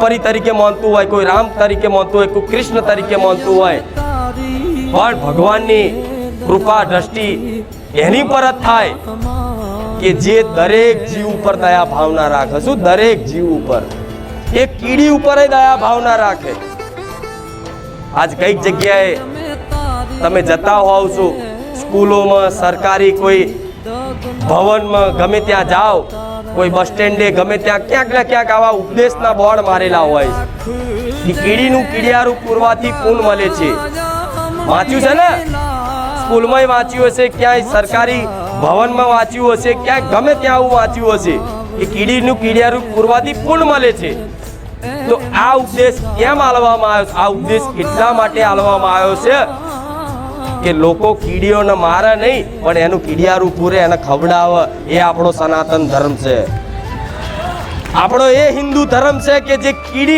પરી તરીકે માનતું હોય, કોઈ રામ તરીકે માનતું હોય, કોઈ કૃષ્ણ તરીકે માનતું હોય, પણ ભગવાનની કૃપા દ્રષ્ટિ એની પર જ થાય કે જે દરેક જીવ ઉપર દયા ભાવના રાખે. શું? દરેક જીવ ઉપર, એક કીડી ઉપર દયા ભાવના રાખે. આજ કઈક જગ્યાએ તમે જતા હોવ છો, સ્કૂલોમાં, સરકારી કોઈ ભવનમાં, ગમે ત્યાં જાઓ, કોઈ બસ સ્ટેન્ડે, ગમે ત્યાં ક્યાંક ને ક્યાંક આવા ઉપદેશના બોર્ડ મારેલા હોય કે કીડીનું કીડિયારું પૂરવાથી પૂન મળે છે. વાંચ્યું છે ને? સ્કૂલમાં વાંચ્યું હશે, ક્યાંય સરકારી ભવનમાં વાંચ્યું હશે, ક્યાંક ગમે ત્યાં આવું વાંચ્યું હશે કે કીડીનું કીડિયારું પૂરવાથી પૂન મળે છે. તો આ ઉપદેશ કેમ આલવામાં આવ્યો? આ ઉપદેશ એટલા માટે આલવામાં આવ્યો છે કે લોકો કીડીઓને મારે નહીં, પણ એનું કીડિયારું પૂરે, એને ખવડાવે. એ આપણો સનાતન ધર્મ છે, આપણો એ હિન્દુ ધર્મ છે કે જે કીડી